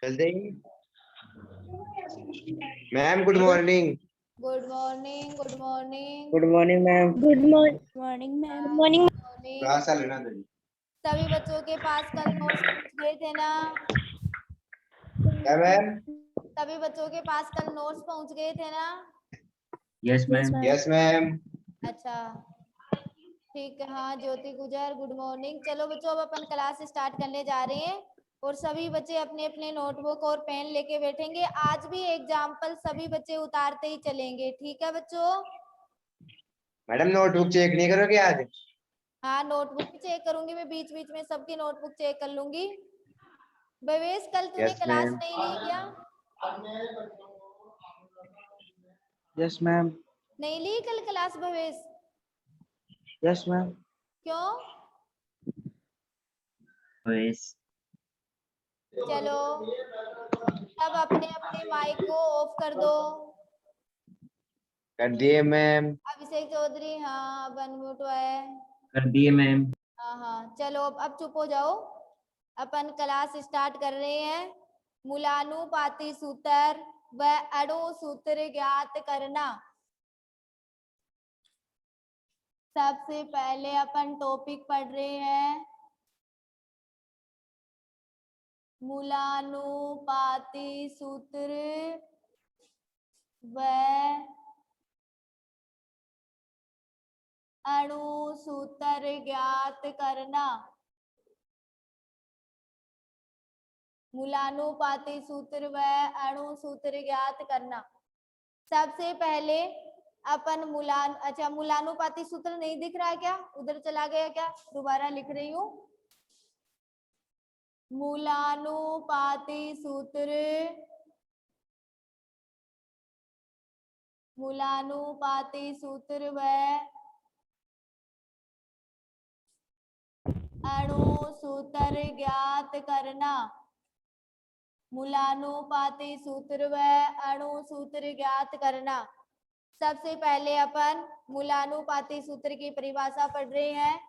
चलते ही। Ma'am good morning. Good morning. Good morning. Good morning ma'am. Good morning ma'am. Morning. Class आ लेना दे। सभी बच्चों के पास कल नोट्स पहुंच गए थे ना? क्या मैम? सभी बच्चों के पास कल नोट्स पहुंच गए थे ना? Yes ma'am. Yes ma'am. अच्छा ठीक है। हाँ ज्योति गुजर गुड मॉर्निंग। चलो बच्चों अब अपन क्लास स्टार्ट करने जा रहे हैं और सभी बच्चे अपने अपने नोटबुक और पेन लेके बैठेंगे। आज भी एग्जाम्पल सभी बच्चे उतारते ही चलेंगे, ठीक है बच्चों? मैडम नोटबुक चेक नहीं करोगे आज? हाँ नोटबुक भी चेक करूंगी मैं, बीच बीच में सबकी नोटबुक चेक कर लूंगी। भवेश कल तूने यस क्लास मैम। नहीं ली क्या? Yes ma'am. नहीं ली कल क्लास भवेश? Yes ma'am. क्यों? यस। चलो सब अपने अपने माइक को ऑफ कर दो। कर दिए मैम। अभिषेक चौधरी हाँ अब अनम्यूट है। कर दिए मैम। हाँ हाँ चलो अब चुप हो जाओ। अपन क्लास स्टार्ट कर रहे हैं। मूलानुपाती सूत्र व अणु सूत्र ज्ञात करना। सबसे पहले अपन टॉपिक पढ़ रहे हैं मूलानुपाती सूत्र व अणु सूत्र ज्ञात करना। मूलानुपाती सूत्र व अणु सूत्र ज्ञात करना। सबसे पहले अपन मूलानुपाती सूत्र नहीं दिख रहा है क्या? उधर चला गया क्या? दोबारा लिख रही हूँ। मूलानुपाती सूत्र, मूलानुपाती सूत्र व अणु सूत्र ज्ञात करना। मूलानुपाती सूत्र व अणु सूत्र ज्ञात करना। सबसे पहले अपन मूलानुपाती सूत्र की परिभाषा पढ़ रहे हैं।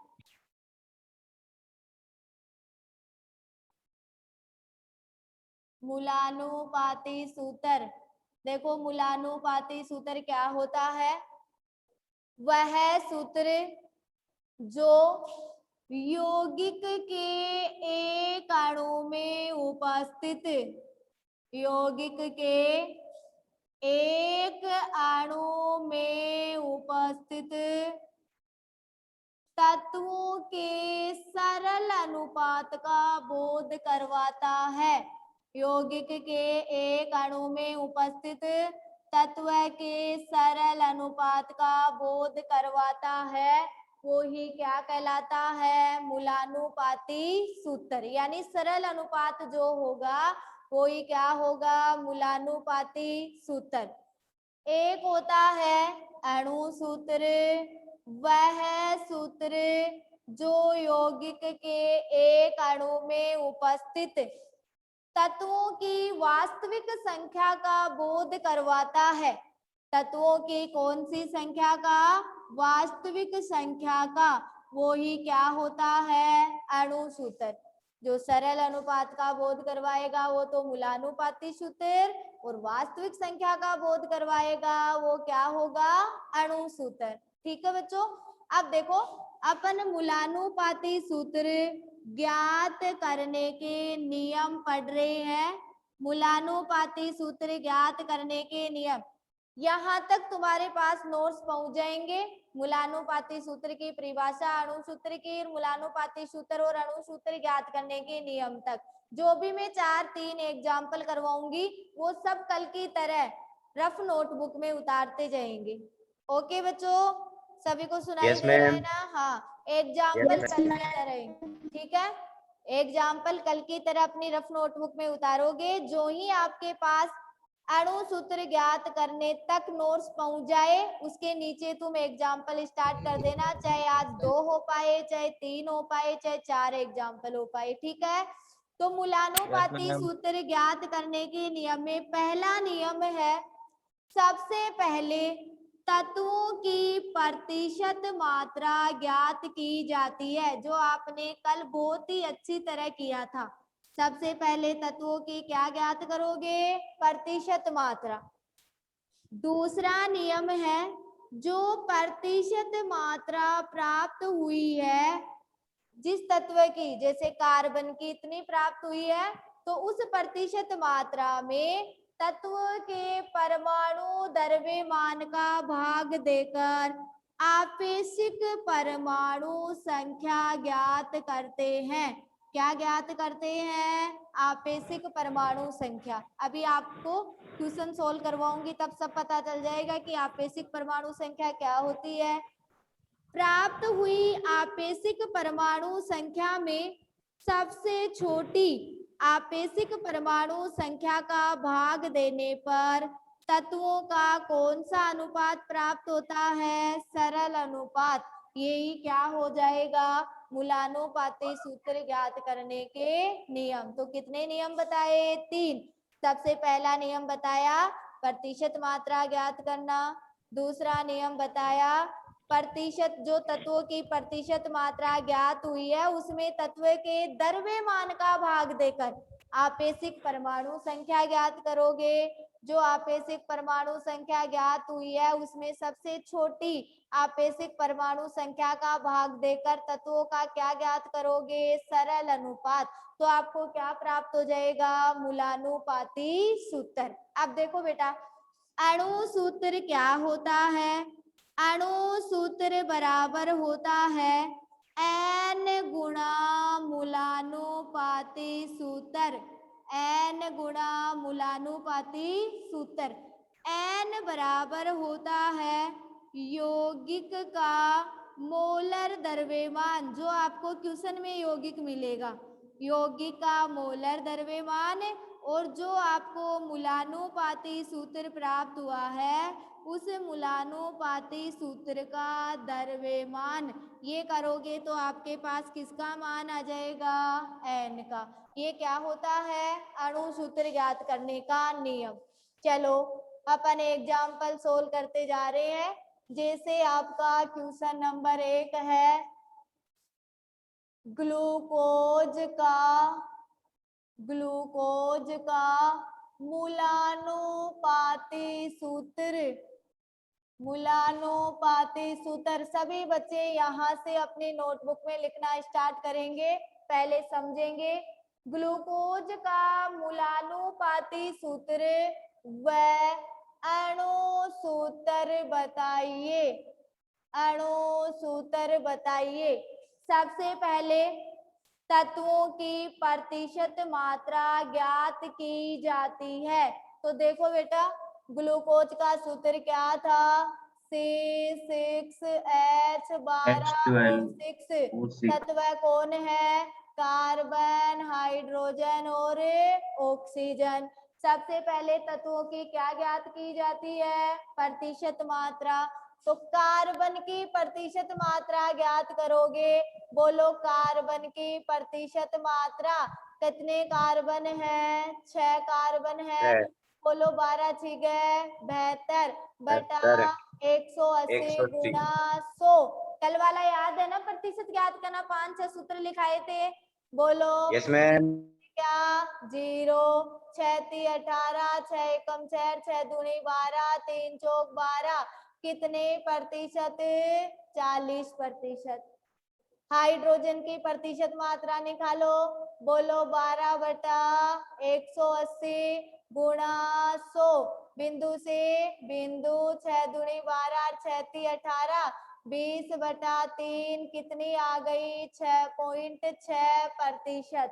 मूलानुपाती सूत्र, देखो मूलानुपाती सूत्र क्या होता है? वह सूत्र जो यौगिक के एक अणु में उपस्थित, यौगिक के एक अणु में उपस्थित तत्वों के सरल अनुपात का बोध करवाता है। यौगिक के एक अणु में उपस्थित तत्व के सरल अनुपात का बोध करवाता है, वो ही क्या कहलाता है? मूलानुपाती सूत्र। यानी सरल अनुपात जो होगा वो ही क्या होगा? मूलानुपाती सूत्र। एक होता है अणु सूत्र, वह सूत्र जो यौगिक के एक अणु में उपस्थित तत्वों की वास्तविक संख्या का बोध करवाता है। तत्वों की कौन सी संख्या का? वास्तविक संख्या का। वो ही क्या होता है? अणु सूत्र। जो सरल अनुपात का बोध करवाएगा वो तो मूलानुपाती सूत्र, और वास्तविक संख्या का बोध करवाएगा वो क्या होगा? अणु सूत्र। ठीक है बच्चों। अब देखो अपन मूलानुपाती सूत्र ज्ञात करने के नियम पढ़ रहे हैं। मूलानुपाती सूत्र ज्ञात करने के नियम, यहाँ तक तुम्हारे पास नोट्स पहुंच जाएंगे। मूलानुपाती सूत्र की परिभाषा, अणु सूत्र की, मूलानुपाती सूत्र और अणु सूत्र ज्ञात करने के नियम तक। जो भी मैं 4-3 एग्जाम्पल करवाऊंगी वो सब कल की तरह रफ नोटबुक में उतारते जाएंगे। ओके बच्चों, सभी को सुनाई यस दे रहा है मैम। ना? हाँ एग्जाम्पल कल की तरह, ठीक है? एग्जाम्पल कल की तरह अपनी रफ नोटबुक में उतारोगे। जो ही आपके पास अणु सूत्र ज्ञात करने तक नोट्स पहुंच जाए उसके नीचे तुम एग्जाम्पल स्टार्ट कर देना। चाहे आज 2 हो पाए, चाहे 3 हो पाए, चाहे 4 एग्जाम्पल हो पाए, ठीक है? तो मूलानुपाती सूत्र ज्ञात करने के नियम में पहला नियम है, सबसे पहले तत्वों की प्रतिशत मात्रा ज्ञात की जाती है। जो आपने कल बहुत ही अच्छी तरह किया था। सबसे पहले तत्वों की क्या ज्ञात करोगे? प्रतिशत मात्रा। दूसरा नियम है, जो प्रतिशत मात्रा प्राप्त हुई है जिस तत्व की, जैसे कार्बन की इतनी प्राप्त हुई है, तो उस प्रतिशत मात्रा में तत्व के परमाणु द्रव्यमान का भाग देकर आपेक्षिक परमाणु संख्या ज्ञात करते हैं। क्या ज्ञात करते हैं? आपेक्षिक परमाणु संख्या। अभी आपको क्वेश्चन सोल्व करवाऊंगी तब सब पता चल जाएगा कि आपेक्षिक परमाणु संख्या क्या होती है। प्राप्त हुई आपेक्षिक परमाणु संख्या में सबसे छोटी आपेक्षिक परमाणु संख्या का भाग देने पर तत्वों का कौन सा अनुपात प्राप्त होता है? सरल अनुपात। यही क्या हो जाएगा? मूलानुपाती सूत्र ज्ञात करने के नियम। तो कितने नियम बताए? 3। सबसे पहला नियम बताया प्रतिशत मात्रा ज्ञात करना। दूसरा नियम बताया प्रतिशत, जो तत्वों की प्रतिशत मात्रा ज्ञात हुई है उसमें तत्व के द्रव्यमान का भाग देकर आपेक्षिक परमाणु संख्या ज्ञात करोगे। जो आपेक्षिक परमाणु संख्या ज्ञात हुई है उसमें सबसे छोटी आपेक्षिक परमाणु संख्या का भाग देकर तत्वों का क्या ज्ञात करोगे? सरल अनुपात। तो आपको क्या प्राप्त हो जाएगा? मूलानुपाती सूत्र। अब देखो बेटा, अणु सूत्र क्या होता है? अणु सूत्र बराबर होता है n गुणा मूलानुपाती सूत्र। n गुणा मूलानुपाती सूत्र। n बराबर होता है यौगिक का मोलर द्रव्यमान। जो आपको क्वेश्चन में यौगिक मिलेगा, यौगिक का मोलर द्रव्यमान, और जो आपको मूलानुपाती सूत्र प्राप्त हुआ है उस मूलानुपाती सूत्र का द्रव्यमान। ये करोगे तो आपके पास किसका मान आ जाएगा? n का। ये क्या होता है? अणु सूत्र ज्ञात करने का नियम। चलो अपन एग्जाम्पल सोल्व करते जा रहे हैं। जैसे आपका क्वेश्चन नंबर 1 है, ग्लूकोज का मूलानुपाती सूत्र। सभी बच्चे यहाँ से अपनी नोटबुक में लिखना स्टार्ट करेंगे। पहले समझेंगे ग्लूकोज का मूलानुपाती सूत्र व अणु सूत्र बताइए। सबसे पहले तत्वों की प्रतिशत मात्रा ज्ञात की जाती है। तो देखो बेटा, ग्लूकोज का सूत्र क्या था? C6H12O6। तत्व कौन है? कार्बन, हाइड्रोजन और ऑक्सीजन। सबसे पहले तत्वों की क्या ज्ञात की जाती है? प्रतिशत मात्रा। तो कार्बन की प्रतिशत मात्रा ज्ञात करोगे। बोलो कार्बन की प्रतिशत मात्रा। कितने कार्बन है? 6 कार्बन है। बोलो 12 छिगे 72 बटा 180 गुना 100। कल वाला याद है ना? प्रतिशत ज्ञात करना 5-6 सूत्र लिखाए थे। बोलो यस मैम। क्या? 0, 6 × 18, 6 × 6, 6 दूनी 12, 3 चौक 12। कितने प्रतिशत? 40%। हाइड्रोजन की प्रतिशत मात्रा निकालो। बोलो 12 बटा 180 गुणा 100। बिंदु से बिंदु 6 दूनी 12, 6 × 18, 20 बटा 3। कितनी आ गई? 6.6%।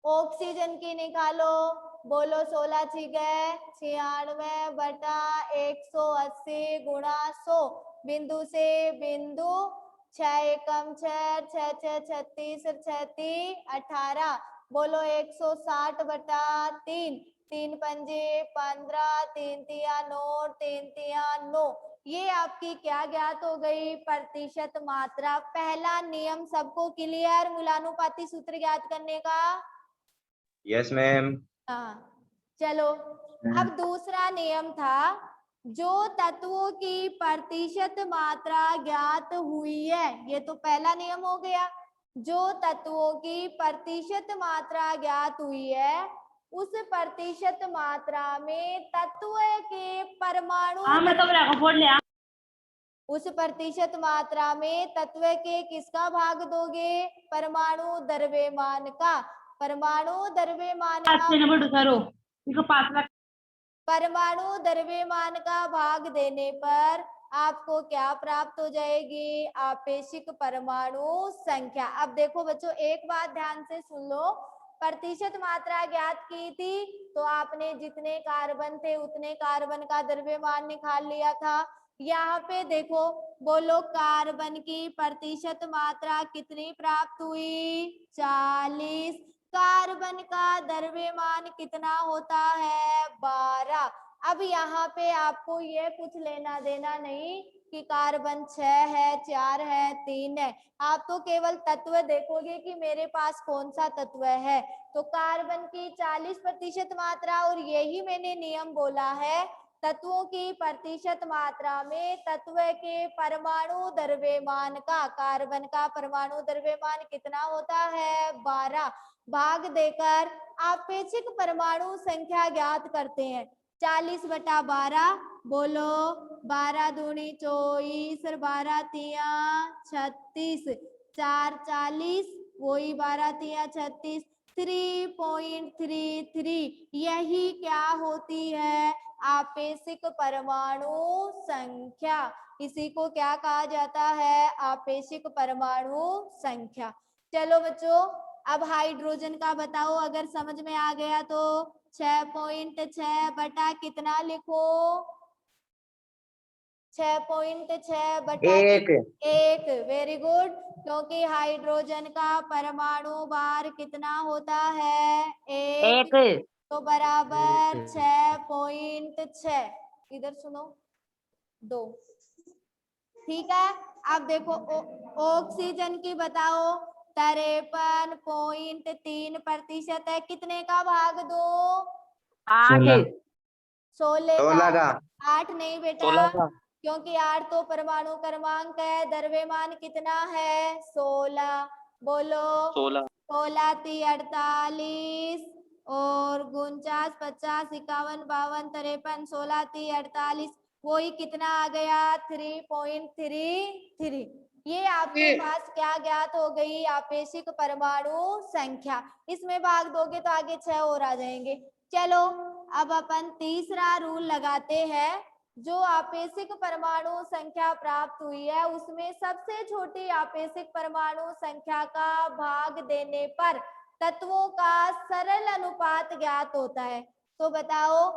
ऑक्सीजन की निकालो। बोलो 16 छिगे 96 बटा 180 गुणा 100। बिंदु से बिंदु 6 एकम 6, 6 6 36, 36 18। बोलो 160 बटा 3। 3 पंजे 15, 3 तिया 9, 3 तिया 9। ये आपकी क्या ज्ञात हो गई? प्रतिशत मात्रा। पहला नियम सबको क्लियर? मूलानुपाती सूत्र ज्ञात करने का। Yes ma'am. हाँ, चलो अब दूसरा नियम था, जो तत्वों की प्रतिशत मात्रा ज्ञात हुई है। ये तो पहला नियम हो गया। जो तत्वों की प्रतिशत मात्रा ज्ञात हुई है उस प्रतिशत मात्रा में तत्व के परमाणु उस प्रतिशत मात्रा में तत्व के किसका भाग दोगे? परमाणु द्रव्यमान का। परमाणु द्रव्यमान का परमाणु द्रव्यमान का भाग देने पर आपको क्या प्राप्त हो जाएगी? आपेक्षिक परमाणु संख्या। अब देखो बच्चों, एक बात ध्यान से सुन लो। प्रतिशत मात्रा ज्ञात की थी तो आपने जितने कार्बन थे उतने कार्बन का द्रव्यमान निकाल लिया था। यहाँ पे देखो, बोलो कार्बन की प्रतिशत मात्रा कितनी प्राप्त हुई? 40। कार्बन का द्रव्यमान कितना होता है? 12। अब यहाँ पे आपको ये कुछ लेना देना नहीं कि कार्बन 6 है, 4 है, 3 है। आप तो केवल तत्व देखोगे कि मेरे पास कौन सा तत्व है। तो कार्बन की 40% मात्रा, और यही मैंने नियम बोला है, तत्वों की प्रतिशत मात्रा में तत्व के परमाणु द्रव्यमान का, कार्बन का परमाणु द्रव्यमान कितना होता है? 12 भाग देकर आपेक्षिक परमाणु संख्या ज्ञात करते हैं। 40/12, बोलो 12 दूनी 24 और 12 तिया 36, 4 40, वही 12 तिया 36, 3.33। यही क्या होती है? आपेक्षिक परमाणु संख्या। इसी को क्या कहा जाता है? आपेक्षिक परमाणु संख्या। चलो बच्चों, अब हाइड्रोजन का बताओ, अगर समझ में आ गया तो 6.6 बटा कितना लिखो? 6.6 बटा 1। वेरी गुड, क्योंकि हाइड्रोजन का परमाणु भार कितना होता है? 1। तो बराबर 6.6। इधर सुनो, 2। ठीक है। अब देखो ऑक्सीजन की बताओ। 53.3% है। कितने का भाग दो? 16 का। 8 नहीं बेटा, क्योंकि 8 तो परमाणु क्रमांक है। द्रव्यमान कितना है? 16। बोलो 16 × 48 और 49 50 51 52 53, 16 × 48, वही कितना आ गया? 3.33। ये आपके पास क्या ज्ञात हो गई? आपेक्षिक परमाणु संख्या। इसमें भाग दोगे तो आगे 6 और आ जाएंगे। चलो, अब अपन तीसरा रूल लगाते हैं। जो आपेक्षिक परमाणु संख्या प्राप्त हुई है उसमें सबसे छोटी आपेक्षिक परमाणु संख्या का भाग देने पर तत्वों का सरल अनुपात ज्ञात होता है। तो बताओ,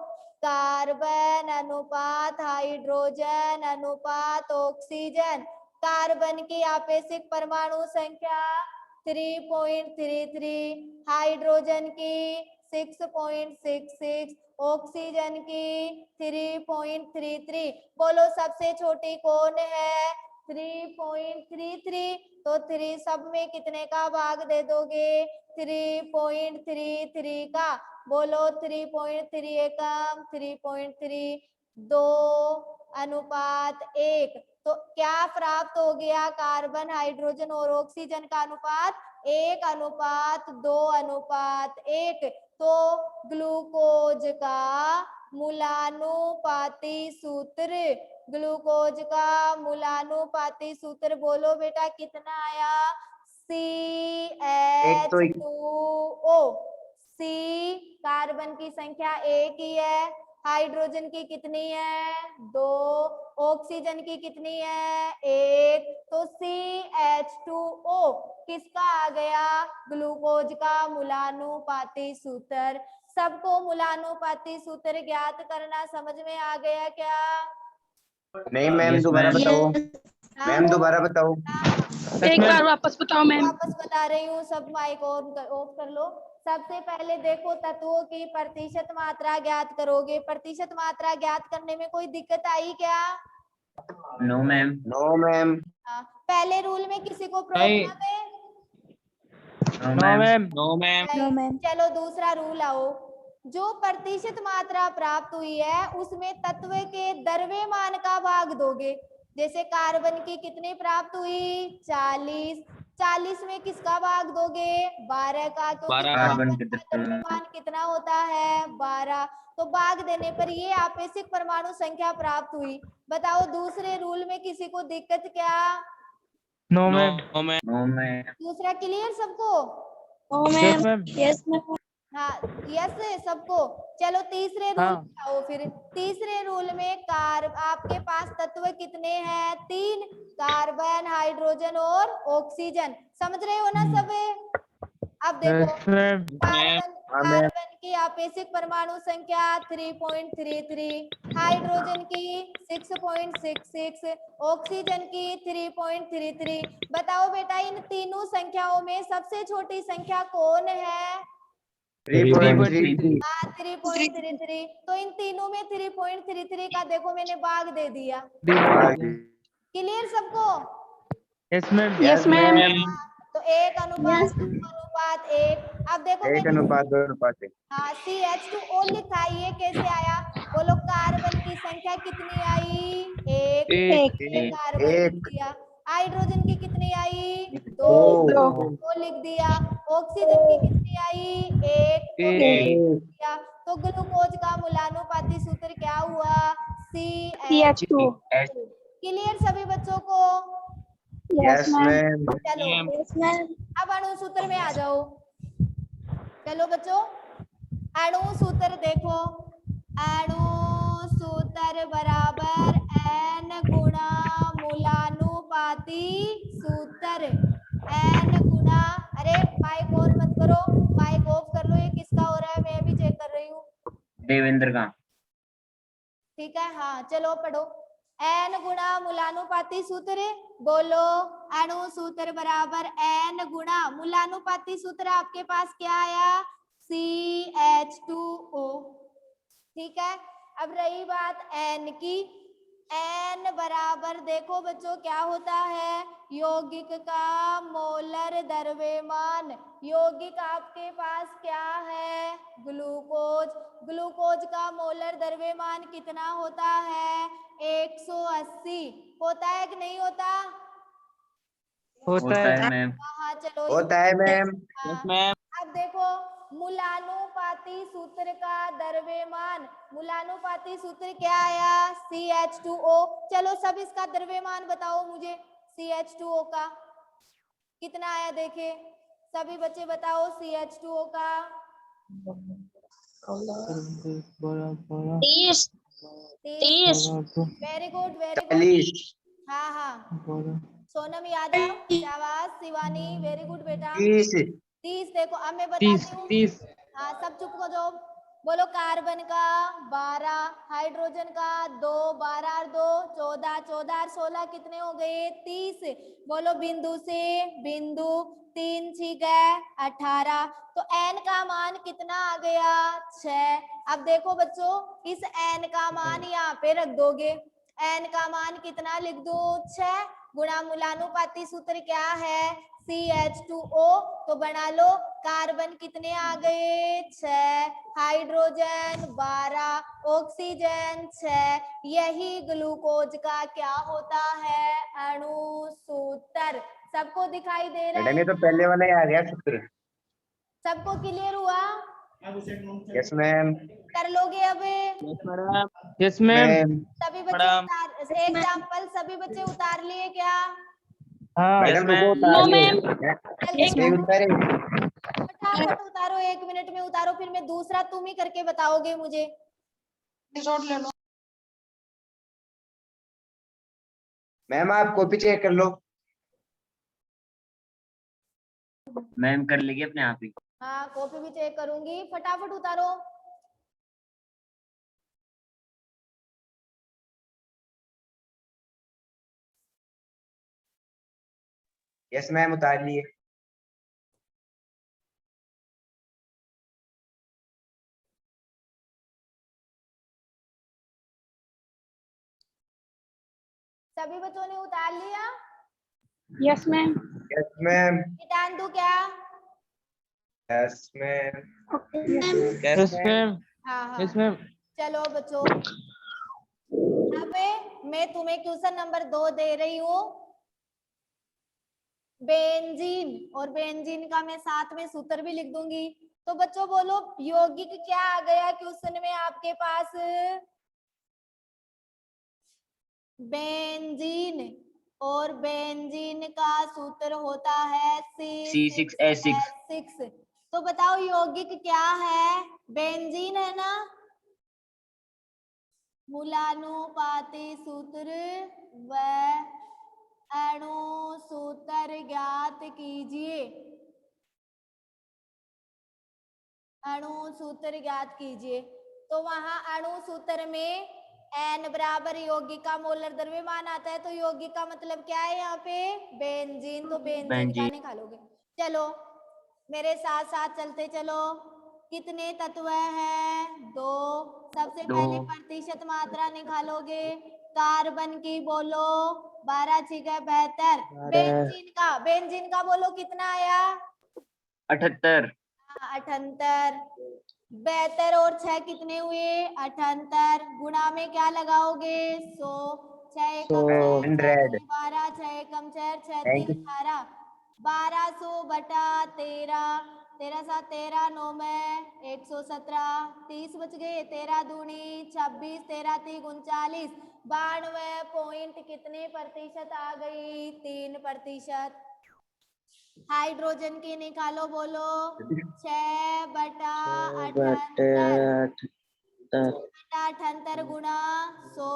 कार्बन अनुपात हाइड्रोजन अनुपात ऑक्सीजन। कार्बन की आपेक्षिक परमाणु संख्या 3.33, हाइड्रोजन की 6.66, ऑक्सीजन की 3.33। बोलो सबसे छोटी कौन है? 3.33। तो 3 सब में कितने का भाग दे दोगे? 3.33 का। बोलो 3.3 एकम 3.3, 2:1। तो क्या प्राप्त हो गया? कार्बन हाइड्रोजन और ऑक्सीजन का अनुपात 1:2:1। तो ग्लूकोज का मूलानुपाती सूत्र, ग्लूकोज का मूलानुपाती सूत्र बोलो बेटा कितना आया? CH2O। C, कार्बन की संख्या 1 ही है, हाइड्रोजन की कितनी है? 2, ऑक्सीजन की कितनी है? 1। तो CH2O किसका आ गया? ग्लूकोज का मूलानुपाती सूत्र। सबको मूलानुपाती सूत्र ज्ञात करना समझ में आ गया क्या? नहीं मैम, दोबारा बताओ। मैम दोबारा बताओ। एक बार वापस बताओ मैम। वापस बता रही हूँ, सब माइक ऑफ कर लो। सबसे पहले देखो, तत्वों की प्रतिशत मात्रा ज्ञात करोगे। प्रतिशत मात्रा ज्ञात करने में कोई दिक्कत आई क्या? No ma'am. No ma'am. पहले रूल में किसी को प्रॉब्लम है? No ma'am. No ma'am. No, ma'am. चलो दूसरा रूल आओ। जो प्रतिशत मात्रा प्राप्त हुई है उसमें तत्व के द्रव्यमान का भाग दोगे। जैसे कार्बन की कितनी प्राप्त हुई? 40, 40 में किसका भाग दोगे? 12 का। तो कार्बन के द्रव्यमान कितना होता है? 12। तो भाग देने पर ये आपेक्षिक परमाणु संख्या प्राप्त हुई। बताओ दूसरे रूल में किसी को दिक्कत क्या? No ma'am. No ma'am. दूसरा क्लियर सबको? Yes ma'am. Yes ma'am. हाँ यस है सबको। चलो तीसरे रूल हाँ। में आओ फिर। तीसरे रूल में आपके पास तत्व कितने हैं? 3, कार्बन, हाइड्रोजन और ऑक्सीजन। समझ रहे हो ना सब? अब देखो यस मैम। कार्बन की आपेक्षिक परमाणु संख्या 3.33, हाइड्रोजन की 6.66, ऑक्सीजन की 3.33। बताओ बेटा इन तीनों संख्याओं में सबसे छोटी संख्या कौन है? 3.33। 3.33। तो इन तीनों में 3.33 का देखो मैंने भाग दे दिया। क्लियर सबको? Yes ma'am. Yes ma'am. तो 1 अनुपात 2 अनुपात 1। अब देखो 1 मैंने अनुपात 2 अनुपात 1। हाँ CH2O लिखा है, ये कैसे आया? बोलो कार्बन की संख्या कितनी आई? 1। एक। कार्बन लिख एक। दिया। हाइड्रोजन की कितनी आई? 2। 2। वो लिख दिया। ऑक्सीजन की कितनी आई? 1। तो एक। लिख दिया। तो ग्लूकोज का मूलानुपाती सूत्र क्या हुआ? CH2। क्लियर सभी बच्चों को? Yes ma'am. चलो यस मैम। अब अणु सूत्र में आ जाओ। चलो बच्चों अणु सूत्र देखो। अणु सूत्र बराबर n गुणा मूलानुपाती सूत्र। n गुणा, अरे माइक ऑन मत करो, माइक ऑफ कर लो। ये किसका हो रहा है? मैं भी चेक कर रही हूँ। देवेंद्र का। ठीक है हाँ चलो पढ़ो। n गुणा मूलानुपाती सूत्र। बोलो अणु सूत्र बराबर n गुणा मूलानुपाती सूत्र। आपके पास क्या आया? CH2O। ठीक है। अब रही बात n की। n बराबर देखो बच्चों क्या होता है? यौगिक का मोलर द्रव्यमान। यौगिक आपके पास क्या है? ग्लूकोज। ग्लूकोज का मोलर द्रव्यमान कितना होता है? 180। होता है कि नहीं होता? होता है मैम। हाँ चलो होता है मैम। हाँ। अब देखो मूलानुपाती सूत्र का द्रव्यमान। मूलानुपाती सूत्र क्या आया? CH2O। चलो सब इसका द्रव्यमान बताओ मुझे। CH2O का कितना आया देखे सभी बच्चे बताओ। CH2O का 30। 30। Very good very good. 40। हाँ हाँ सोनम यादव शाबाश। शिवानी वेरी गुड बेटा। 30। 30। देखो अब मैं 30। बताती हूँ। 30। हाँ सब चुप हो जाओ। बोलो कार्बन का 12, हाइड्रोजन का 2, 12 और 2 14, 14 और 16 कितने हो गए? 30। बोलो बिंदु से बिंदु 3 6 गए 18। तो n का मान कितना आ गया? 6। अब देखो बच्चों इस n का मान यहाँ पे रख दोगे। n का मान कितना लिख दो? 6 गुणा मूलानुपाती सूत्र क्या है? CH2O। तो बना लो कार्बन कितने आ गए? 6, हाइड्रोजन 12, ऑक्सीजन 6। यही ग्लूकोज का क्या होता है? अणु सूत्र। सबको दिखाई दे रहा मैडम है? ये तो पहले वाला ही आ गया सूत्र। सबको क्लियर हुआ? Yes ma'am. कर लोगे अब? Yes ma'am. सभी बच्चे उतार एग्जाम्पल सभी बच्चे उतार लिए क्या? हाँ। मैडम रुको उतार नो लिए। मैम। ये उतारे। फटाफट उतारो, 1 मिनट में उतारो, फिर मैं दूसरा तुम ही करके बताओगे मुझे। मैम आप कॉपी चेक कर लो। मैम कर लेगी अपने आप ही। हाँ कॉपी भी चेक करूंगी, फटाफट उतारो। यस मैम उतार लिए। सभी बच्चों ने उतार लिया? Yes ma'am. Yes ma'am. मिटान दूं क्या? Yes ma'am. Yes ma'am. हाँ हाँ यस मैम। चलो बच्चों अब मैं तुम्हें क्वेश्चन नंबर 2 दे रही हूँ। बेंजीन, और बेंजीन का मैं साथ में सूत्र भी लिख दूंगी। तो बच्चों बोलो यौगिक क्या आ गया क्वेश्चन में आपके पास? बेंजीन, और बेंजीन का सूत्र होता है C6H6। तो बताओ यौगिक क्या है? बेंजीन है ना? मूलानुपाती सूत्र व अणु सूत्र ज्ञात कीजिए। अणु सूत्र ज्ञात कीजिए। तो वहां अणु सूत्र में N बराबर यौगिक का मोलर द्रव्यमान आता है। तो यौगिक का मतलब क्या है यहाँ पे? बेंजीन। तो बेंजीन का बेंजीन। निकालोगे। चलो मेरे साथ साथ चलते चलो। कितने तत्व हैं? 2। सबसे दो। पहले प्रतिशत मात्रा निकालोगे। कार्बन की बोलो 12 6 72। बेंजीन का बोलो कितना आया? 78। 78। 72 और 6 कितने हुए? 78। गुणा में क्या लगाओगे? 100। 6 कम 100। 12, 6 कम 4 6 Thank 3 18। 1200 बटा 13, 13 7 13 9 में 117। 30 बच गए। 13 दूनी 26, 13 3 39। 92 पॉइंट कितने प्रतिशत आ गई? 3%। हाइड्रोजन की निकालो बोलो 6 बटा 78। 78 गुणा 100।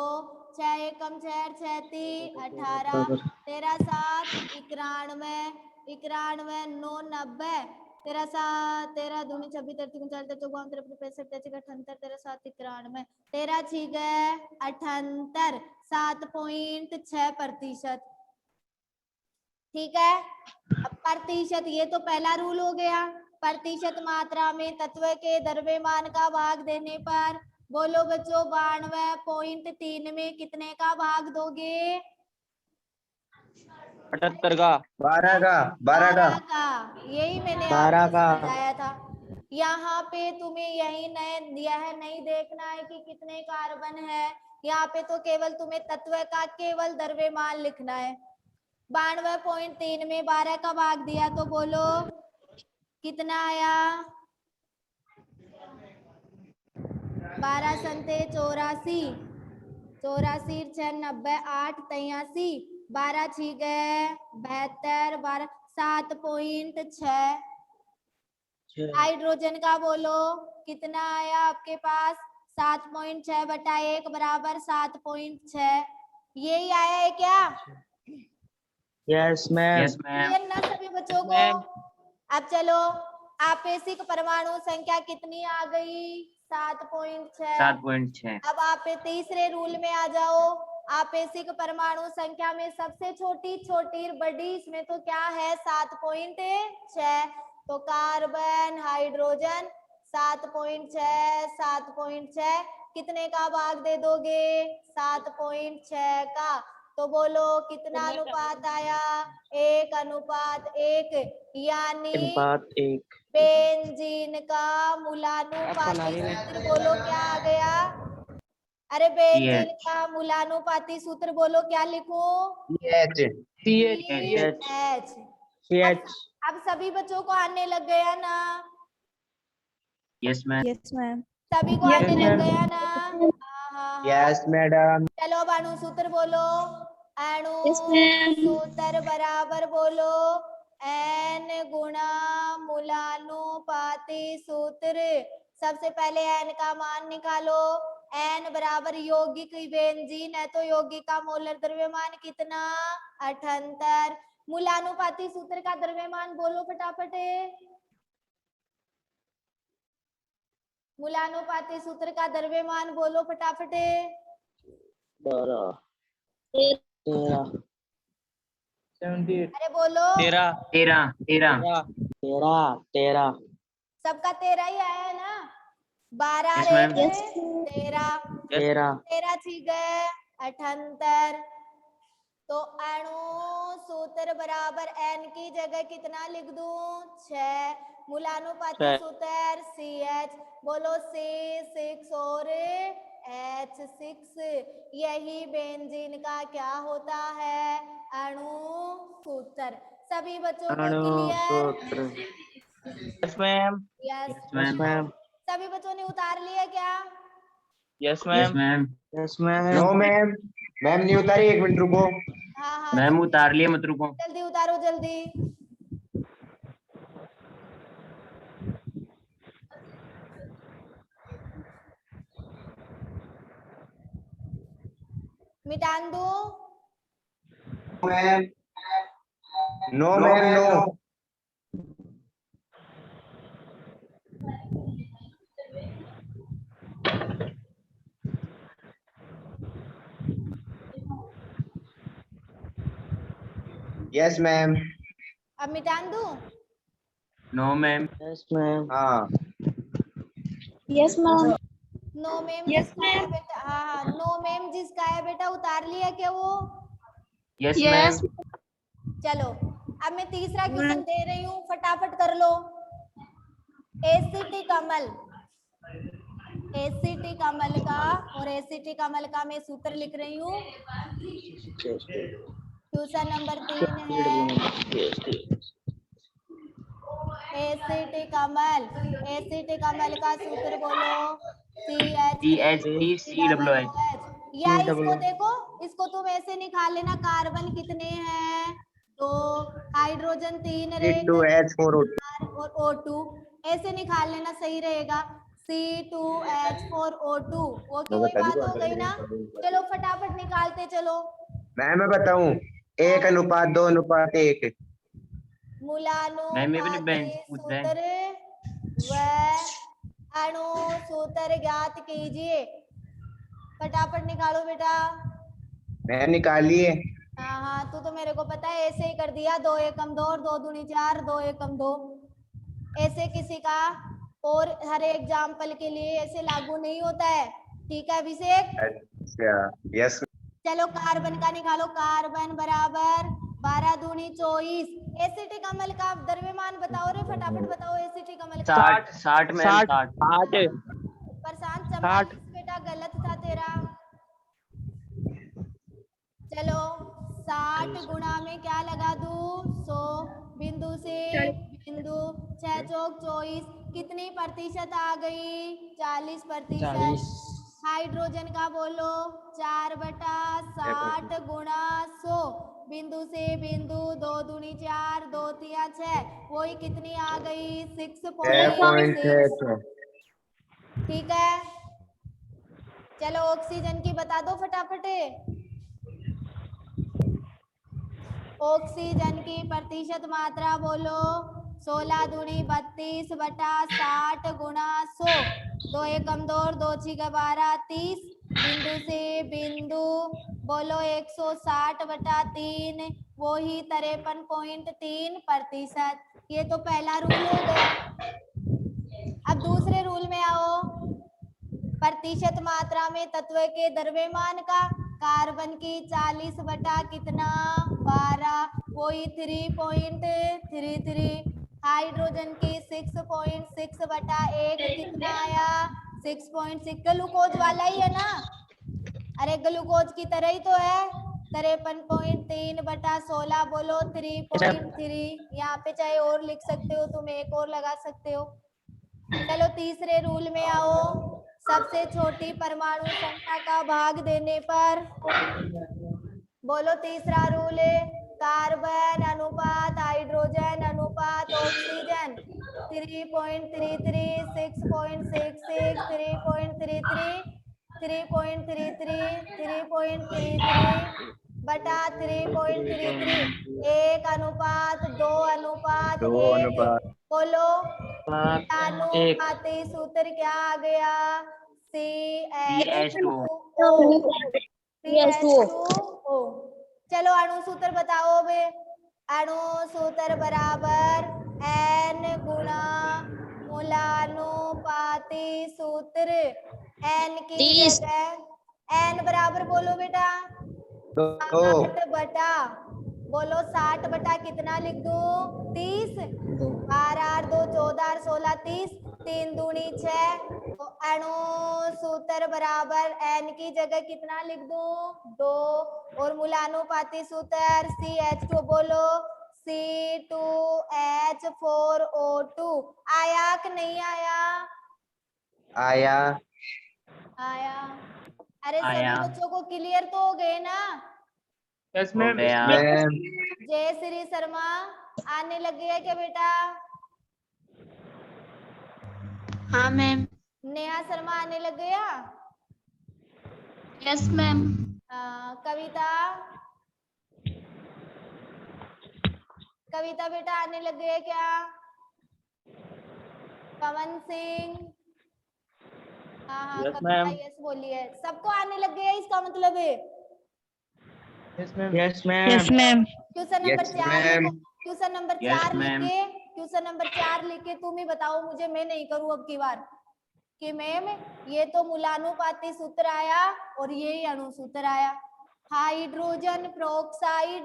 6 एकम 6 6 3 18। 13 7 91। 91 9 90। 13 7 13 दूनी 26 33 39 54 53 65 78 13 7 91। 13 6 78। 7.6%। ठीक है। अब प्रतिशत, ये तो पहला रूल हो गया। प्रतिशत मात्रा में तत्व के द्रव्यमान का भाग देने पर बोलो बच्चों 92.3 में कितने का भाग दोगे? 78 का। 12 का। 12 का। 12 का। यही मैंने 12 आपको का। समझाया था। यहाँ पे तुम्हें यह नहीं देखना है कि कितने कार्बन है। यहाँ पे तो केवल तुम्हें तत्व का केवल द्रव्यमान लिखना है। 92.3 में 12 का भाग दिया तो बोलो कितना आया? 12 संते 84। 84 6 90 8 83। 12 6 72। 12 7.6। हाइड्रोजन का बोलो कितना आया आपके पास? 7.6 बटा 1 बराबर 7.6। यही आया है क्या? Yes ma'am. Yes ma'am. Clear ना सभी बच्चों को? मैम। अब चलो आपेक्षिक परमाणु संख्या कितनी आ गई? 7.6। 7.6। अब आप तीसरे रूल में आ जाओ। आपेक्षिक परमाणु संख्या में सबसे छोटी छोटी बड़ी इसमें तो क्या है? 7.6। तो कार्बन हाइड्रोजन 7.6 7.6 कितने का भाग दे दोगे? 7.6 का। तो बोलो कितना अनुपात आया? 1:1। यानी बात एक। बेंजीन का मूलानुपाती सूत्र बोलो क्या आ गया? अरे बेंजीन CH। का मूलानुपाती सूत्र बोलो क्या लिखूं? CH। CH। CH। अब सभी बच्चों को आने लग गया ना? Yes ma'am. Yes, ma'am. सभी को Yes, आने लग ma'am. गया ना? हाँ हाँ हाँ। Yes madam. चलो अब अणु सूत्र बोलो। अणु Yes, ma'am. सूत्र बराबर बोलो N गुणा मूलानुपाती सूत्र। सबसे पहले N का मान निकालो। N बराबर यौगिक बेंजीन है तो यौगिक का मोलर द्रव्यमान कितना? 78। मूलानुपाती सूत्र का द्रव्यमान बोलो फटाफट। मूलानुपाती सूत्र का द्रव्यमान बोलो फटाफट। 12 13 78 अरे बोलो 13 13। 13। 13 सबका 13 ही आया है ना? 12 Yes, ma'am. 13। 13 13 ठीक है 78। तो अणु सूत्र बराबर N की जगह कितना लिख दूं? 6। मूलानुपाती 6। सूत्र CH। बोलो C6 और H6। यही बेंजीन का क्या होता है? अणु सूत्र। सभी बच्चों को अणु क्लियर? सूत्र। Yes ma'am. Yes. Yes ma'am ma'am. सभी बच्चों ने उतार लिया क्या? Yes yes ma'am. Ma'am yes ma'am. No ma'am, ma'am नहीं उतारी, एक मिनट रुको। हाँ हाँ मैम उतार लिए, मत रुको। जल्दी उतारो जल्दी। मिटान दो। Ma'am, no ma'am, no. Yes ma'am. अब मिटान दूं? No ma'am. Yes ma'am. हाँ Yes, ma'am. No ma'am Yes, जिसका है ma'am. बेटा, हाँ हाँ नो मैम जिसका है बेटा उतार लिया क्या वो? Yes Yes. मैम। चलो अब मैं तीसरा क्वेश्चन दे रही हूँ, फटाफट कर लो। एसीटी कमल, एसीटी कमल का, और एसीटी कमल का मैं सूत्र लिख रही हूँ। क्वेश्चन नंबर 3 है एसीटी कमल। एसीटी कमल का सूत्र बोलो। CH3COOH। या इसको देखो, इसको तुम ऐसे निकाल लेना, कार्बन कितने हैं? तो हाइड्रोजन 3 रेत C2H4O2। और O2 ऐसे निकाल लेना, सही रहेगा। C2H4O2 वो की वही बात हो गई ना। चलो फटाफट निकालते चलो। मैम मैं बताऊं, 1:2:1। मैम ये अपनी मूलानुपाती बहन से पूछ रहे हैं। सूत्र व अणु सूत्र ज्ञात कीजिए। फटाफट निकालो बेटा। मैम निकालिए। हाँ हाँ तू तो मेरे को पता है ऐसे ही कर दिया, 2 एकम 2 और 2 दूनी 4, 2 एकम 2। ऐसे किसी का और हर एग्जाम्पल के लिए ऐसे लागू नहीं होता है, ठीक है अभिषेक? अच्छा यस। चलो कार्बन का निकालो। कार्बन बराबर 12 दूनी 24। एसिटिक अम्ल का द्रव्यमान बताओ रे, फटाफट बताओ। एसिटिक अम्ल का 60 मैम, 60। 60। प्रशांत 44 बेटा गलत था तेरा। चलो 60 गुणा में क्या लगा दूं? 100। बिंदु से बिंदु 6 चौक 24, कितनी प्रतिशत आ गई? 40%। हाइड्रोजन का बोलो। 4/60 गुणा 100। बिंदु से बिंदु 2 दूनी 4, 2 तिया 6, वही कितनी आ गई? 6.6। ठीक है। चलो ऑक्सीजन की बता दो फटाफट। ऑक्सीजन की प्रतिशत मात्रा बोलो। 16 दूनी 32/60 गुणा 100। 2 एकम 2 और 2 छिका 12, 30। बिंदु से बिंदु बोलो 160/3, वो ही 53.3%। ये तो पहला रूल हो गया। अब दूसरे रूल में आओ। प्रतिशत मात्रा में तत्व के द्रव्यमान का। कार्बन की 40 बटा कितना? 12, वही 3.33। हाइड्रोजन की 6.6 बटा 1 कितना आया? 6.6। ग्लूकोज वाला ही है ना? अरे ग्लूकोज की तरह ही तो है। 53.3 बटा 16 बोलो 3.3। यहाँ पे चाहे और लिख सकते हो तुम, एक और लगा सकते हो। चलो तीसरे रूल में आओ। सबसे छोटी परमाणु संख्या का भाग देने पर बोलो तीसरा रूल है। कार्बन अनुपात हाइड्रोजन अनुपात ऑक्सीजन 3.33, 6.66, 3.33, 3.33, 3.33 बटा 3.33, 1:2:1। बोलो अनुपाती सूत्र क्या आ गया? CH2O। चलो अणु सूत्र बताओ बे। अणु सूत्र बराबर N गुणा मूलानुपाती सूत्र। N की जगह N बराबर बोलो बेटा 60 बटा, बोलो 60 बटा कितना लिख दूं? 30। 12 2 14 16 30, 3 दूनी 6। तो अणु सूत्र बराबर N की जगह कितना लिख दूं? 2। और मूलानुपाती सूत्र CH2 बोलो C2H4O2 आया कि नहीं आया? आया। आया। अरे सभी आया। बच्चों को क्लियर तो हो गए ना? यस हो मैम। गया। मैम जय श्री शर्मा आने लग गया क्या बेटा? हाँ मैम। नेहा शर्मा आने लग गया? Yes ma'am. कविता, कविता बेटा आने लग गए क्या? पवन सिंह, हाँ Yes, कविता ma'am. यस बोली है। सबको आने लग गया इसका मतलब है। Yes ma'am. Yes ma'am. Yes ma'am. Question number Yes, 4 ma'am. लिखो। Question number Yes, 4 ma'am. लिखे, क्वेश्चन नंबर 4 लिखे तुम ही बताओ मुझे, मैं नहीं करूं अब की बार कि मैम ये तो मूलानुपाती सूत्र आया और ये ही अणु सूत्र आया। हाइड्रोजन प्रोक्साइड,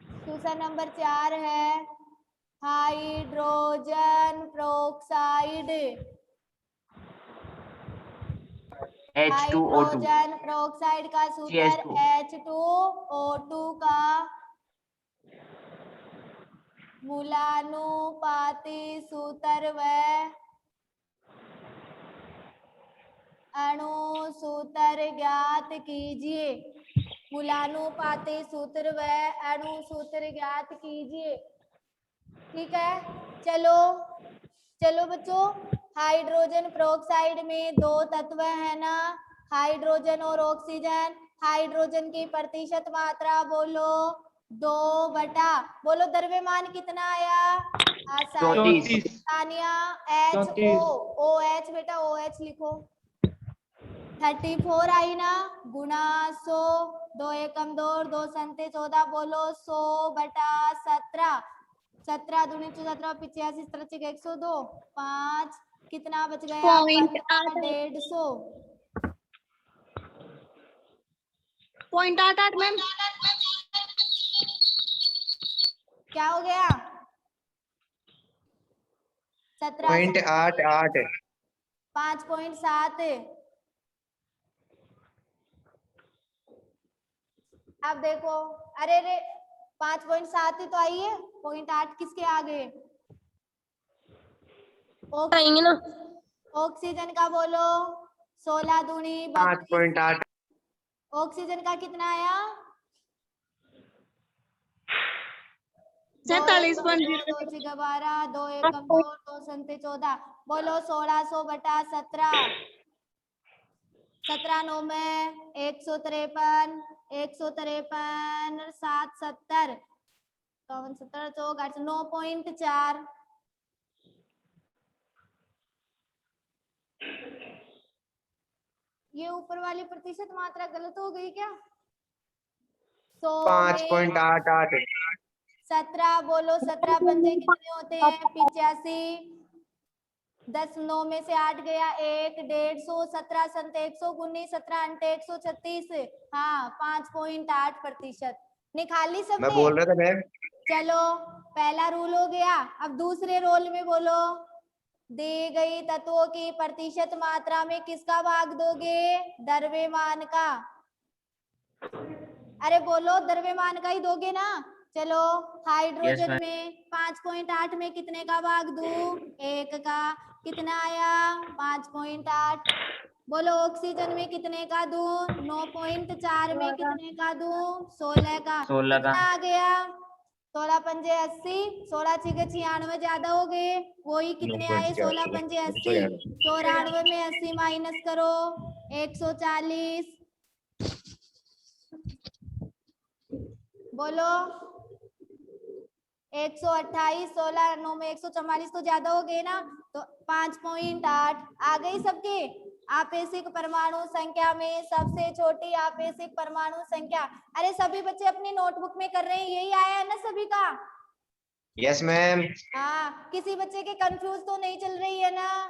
क्वेश्चन नंबर 4 है hydrogen peroxide. H2O2 hydrogen peroxide का सूत्र CH2 H2O2 का मूलानुपाती सूत्र व अणु सूत्र ज्ञात कीजिए। मूलानुपाती सूत्र व अणु सूत्र ज्ञात कीजिए। ठीक है, चलो चलो बच्चों, हाइड्रोजन प्रोक्साइड में 2 तत्व है ना, हाइड्रोजन और ऑक्सीजन। हाइड्रोजन की प्रतिशत मात्रा बोलो 2 बोलो द्रव्यमान कितना आया? 34। तानिया HO OH बेटा OH लिखो। 34 आई ना, गुणा 100, 2 एकम 2 और 2 संते 14 बोलो 100/17। 17 दूनी 17 85 17 102 5 कितना बच गया? 150। 0.88 मैम। क्या हो गया? 17 .88 5.7। अब देखो, अरे रे 5.7 ही तो आई है, 0.8 किसके आगे? आएंगे ना। ऑक्सीजन का बोलो 16 दूनी 32। 5.8 ऑक्सीजन का कितना आया? 47.0। 2 6 12 2 एकम 2 2 संते 14 बोलो 1600/17। 17 9 में 153 153 7 70 70 4 9.4। ये ऊपर वाली प्रतिशत मात्रा गलत हो गई क्या? 100 में 5.88 17 बोलो 17 पंजे कितने होते हैं? 85। 10 9 में से 8 गया 1 150 17 संत 119 17 अंटे 136। हाँ 5.8% निकाली मैं सबने। बोल रहा था मैम। चलो पहला रूल हो गया। अब दूसरे रोल में बोलो, दी गई तत्वों की प्रतिशत मात्रा में किसका भाग दोगे? द्रव्यमान का। अरे बोलो द्रव्यमान का ही दोगे ना। चलो हाइड्रोजन में 5.8 में कितने का भाग दूं? 1 का। कितना आया? 5.8। बोलो ऑक्सीजन में कितने का दूं? 9.4 में कितने का दूं? 16 का। 16 का। कितना आ गया? 16 पंजे 80, 16 छीके 96 ज्यादा हो गए। वही कितने आए? 16 पंजे 80। 94 में 80 माइनस करो 140। बोलो 128। 16 9 में 144 तो ज्यादा हो गए ना, तो 5.8 आ गई सबके। आपेक्षिक परमाणु संख्या में सबसे छोटी आपेक्षिक परमाणु संख्या। अरे सभी बच्चे अपनी नोटबुक में कर रहे हैं, यही आया है ना सभी का? Yes ma'am. हाँ, किसी बच्चे के कंफ्यूज तो नहीं चल रही है ना?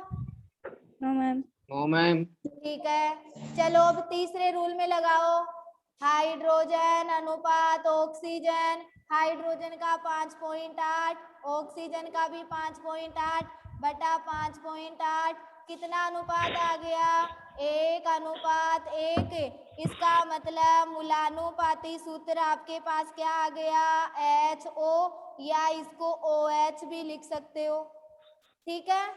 No ma'am. No ma'am. ठीक है, चलो अब तीसरे रूल में लगाओ। हाइड्रोजन अनुपात ऑक्सीजन। हाइड्रोजन का 5.8, ऑक्सीजन का भी 5.8/5.8 कितना अनुपात आ गया? 1:1। इसका मतलब मूलानुपाती सूत्र आपके पास क्या आ गया? HO, या इसको OH भी लिख सकते हो। ठीक है,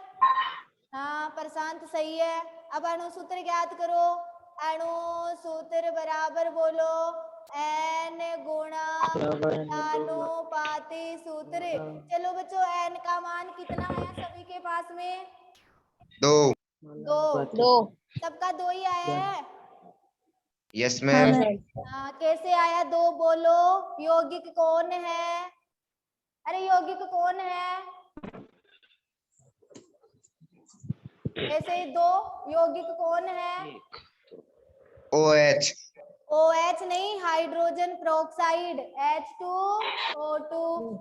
हाँ प्रशांत सही है। अब अणुसूत्र ज्ञात करो। अणुसूत्र बराबर बोलो N गुणा अनुपाती सूत्र। चलो बच्चों, N का मान कितना आया सभी के पास में? 2। 2। सबका 2 ही आया है। Yes ma'am. हाँ, कैसे आया 2 बोलो? यौगिक कौन है? अरे यौगिक कौन है? ऐसे ही 2 यौगिक कौन है? OH। OH नहीं, हाइड्रोजन पेरोक्साइड H2O2।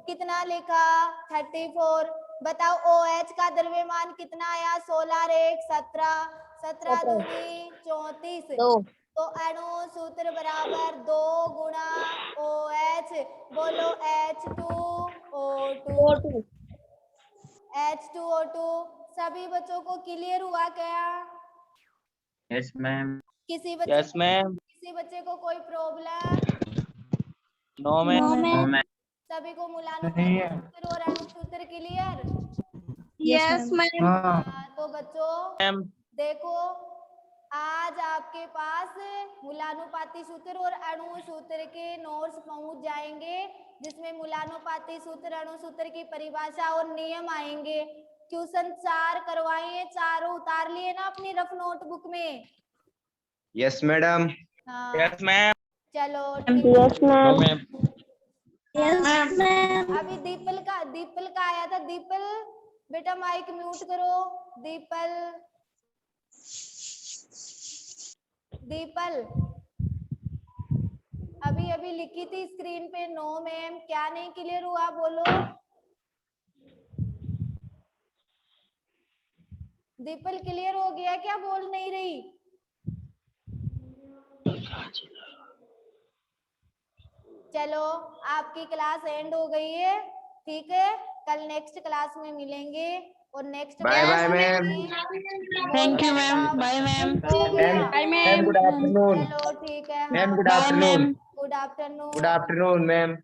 कितना लिखा? 34। बताओ OH का द्रव्यमान कितना आया? 16 और 1 17, 17 दूनी 34। तो अणु सूत्र बराबर 2 गुणा OH। बोलो H2O2। H2O2। सभी बच्चों को क्लियर हुआ क्या? Yes, ma'am. किसी बच्चे Yes, ma'am. किसी बच्चे को कोई problem? No, ma'am. No, ma'am. सभी को मूलानुपाती सूत्र और अणु सूत्र क्लियर? Yes, ma'am. तो बच्चों Ma'am. देखो, आज आपके पास मूलानुपाती सूत्र और अणु सूत्र के नोट्स पहुंच जाएंगे, जिसमें मूलानुपाती सूत्र, अणु सूत्र की परिभाषा और नियम आएंगे। ट्यूशन 4 करवाइए, चारों उतार लिए ना अपनी रफ नोटबुक में? Yes madam. हाँ Yes, ma'am. चलो ठीक। No, ma'am. Yes, ma'am. अभी दीपल का आया था। दीपल बेटा माइक म्यूट करो। दीपल अभी लिखी थी स्क्रीन पे। नो मैम, क्या नहीं क्लियर हुआ बोलो? दीपल क्लियर हो गया क्या? बोल नहीं रही। चलो आपकी क्लास एंड हो गई है, ठीक है। कल नेक्स्ट क्लास में मिलेंगे और next bye bye ma'am. Thank you, ma'am. Bye, ma'am. Ma'am good afternoon. चलो ठीक है। मैम हाँ good afternoon. Good afternoon. Good afternoon ma'am.